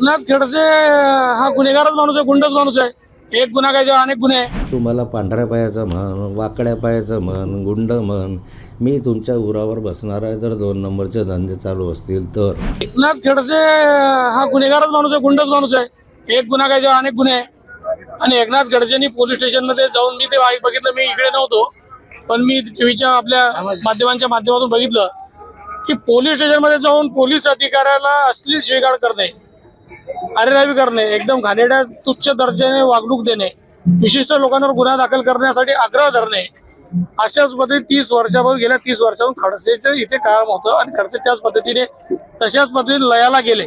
एकनाथ खडसे हा गुन्हेगारच माणूस आहे, गुंडच माणूस आहे. एक गुन्हा काय जेव्हा अनेक गुन्हे आहे. तुम्हाला पांढऱ्या पायाचं म्हण, वाकड्या पायाचं म्हण, गुंड म्हण, मी तुमच्या उरावर बसणार आहे जर 2 नंबरचे धंदे चालू असतील तर. एकनाथ खडसे हा गुन्हेगारच माणूस आहे, गुंडच माणूस आहे. एक गुन्हा काय जेव्हा अनेक गुन्हे आहे. आणि एकनाथ खडसेंनी पोलीस स्टेशन मध्ये जाऊन मी ते बघितलं. मी इकडे नव्हतो, पण मी टीव्हीच्या आपल्या माध्यमांच्या माध्यमातून बघितलं की पोलीस स्टेशन मध्ये जाऊन पोलीस अधिकाऱ्याला अश्लील स्वीकार करणे, अरेरावी करणे, एकदम घाणेरड्या तुच्छ दर्जाने वागणूक देणे, विशिष्ट लोकांवर गुन्हा दाखल करण्यासाठी आग्रह धरणे, अशाच पद्धतीने 30 वर्षापासून गेल्या 30 वर्षापासून खडसेचं इथे काम होतं आणि खडसे त्याच पद्धतीने तशाच पद्धतीने लयाला गेले.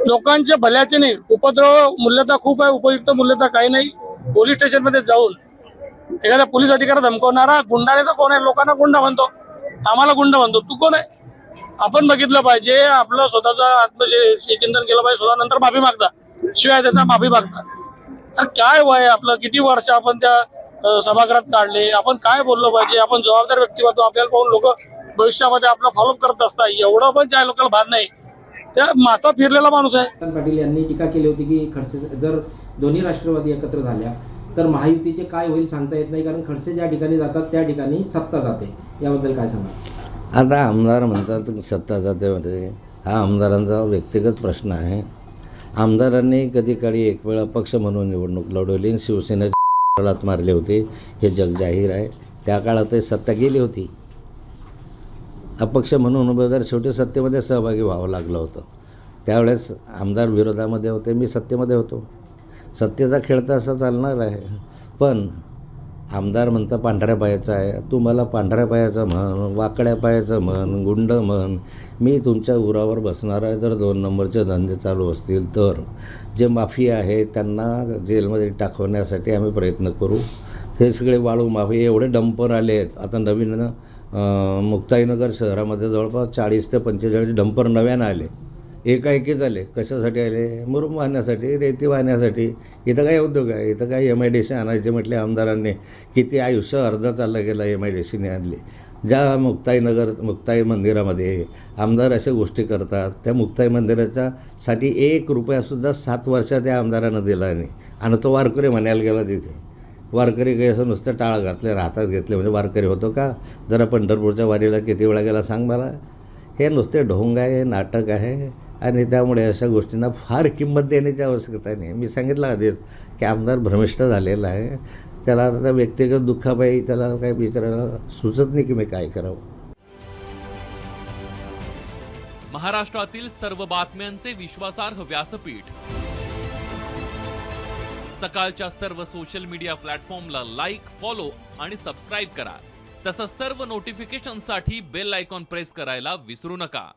लोकांच्या भल्याचे नाही, उपद्रव मूल्यता खूप आहे, उपयुक्त मूल्यता काही नाही. पोलीस स्टेशन मध्ये जाऊन एखाद्या पोलीस अधिकारी धमकवणारा गुंडाने तर कोण आहे? लोकांना गुंडा म्हणतो, आम्हाला गुंड म्हणतो. तू कोण आहे? आपण बघितलं पाहिजे, आपलं स्वतःचं आत्मचिंतन केलं पाहिजे. स्वतः नंतर माफी मागता, शिवाय देता माफी मागता. तर काय वय आपलं, किती वर्ष आपण त्या सभागृहात काढले, आपण काय बोललो पाहिजे? आपण जबाबदार व्यक्तिमत्व, आपल्याला पाहून लोक भविष्यामध्ये आपला फॉलोअप करत असतात. एवढं पण ज्या लोकांना भान नाही, त्या माथा फिरलेला माणूस आहे. पाटील यांनी टीका केली होती की खडसे जर दोन्ही राष्ट्रवादी एकत्र झाल्या तर महायुतीचे काय होईल सांगता येत नाही, कारण खडसे ज्या ठिकाणी जातात त्या ठिकाणी सत्ता जाते. याबद्दल काय सांगा? आता आमदार म्हणतात सत्ता जातेमध्ये, हा आमदारांचा व्यक्तिगत प्रश्न आहे. आमदारांनी कधी काळी एक वेळा पक्ष म्हणून निवडणूक लढवली, शिवसेनेच्या लात मारले होते, हे जग जाहीर आहे. त्या काळात सत्ता गेली होती. अपक्ष म्हणून उमेदवार शेवटी सत्तेमध्ये सहभागी व्हावं लागलं होतं. त्यावेळेस आमदार विरोधामध्ये होते, मी सत्तेमध्ये होतो. सत्तेचा खेळ तर असा चालणार आहे. पण आमदार म्हणता पांढऱ्या पायाचा आहे, तू मला पांढऱ्या पायाचं म्हण, वाकड्या पायाचं म्हण, गुंड म्हण, मी तुमच्या उरावर बसणार आहे जर 2 नंबरचे धंदे चालू असतील तर. जे माफिया आहे त्यांना जेलमध्ये टाकवण्यासाठी आम्ही प्रयत्न करू. ते सगळे वाळू माफिया, एवढे डंपर आले आहेत आता नवीन. मुक्ताईनगर शहरामध्ये जवळपास 40 ते 45 डंपर नव्यानं आले, एकाएकी झाले. कशासाठी आले? मुरुम वाहण्यासाठी, रेती वाहण्यासाठी. इथं काय उद्योग आहे? इथं काय MIDC आणायचे म्हटले आमदारांनी. किती आयुष्य अर्धा चाललं गेलं MIDCने आणली. ज्या मुक्ताई मंदिरामध्ये आमदार अशा गोष्टी करतात, त्या मुक्ताई मंदिराच्यासाठी 1 रुपयासुद्धा 7 वर्षात त्या आमदारानं दिला नाही. आणि तो वारकरी म्हणायला गेला तिथे. वारकरी काही असं नुसतं टाळं घातले, हातात घेतले म्हणजे वारकरी होतो का? जरा पंढरपूरच्या वारीला किती वेळा गेला सांग मला. हे नुसते ढोंग आहे, नाटक आहे. आणि त्यामुळे अशा गोष्टींना फार किंमत देण्याची आवश्यकता नाही. मी सांगितलं आधीच की आमदार भ्रमिष्ट झालेला आहे. त्याला आता व्यक्तिगत दुःखापायी त्याला काही विचारायला सुचत नाही की मी काय करावं. महाराष्ट्रातील सर्व बातम्यांचे विश्वासार्ह व्यासपीठ, सकाळच्या सर्व सोशल मीडिया प्लॅटफॉर्मला लाईक, फॉलो आणि सबस्क्राईब करा. तसंच सर्व नोटिफिकेशनसाठी बेल आयकॉन प्रेस करायला विसरू नका.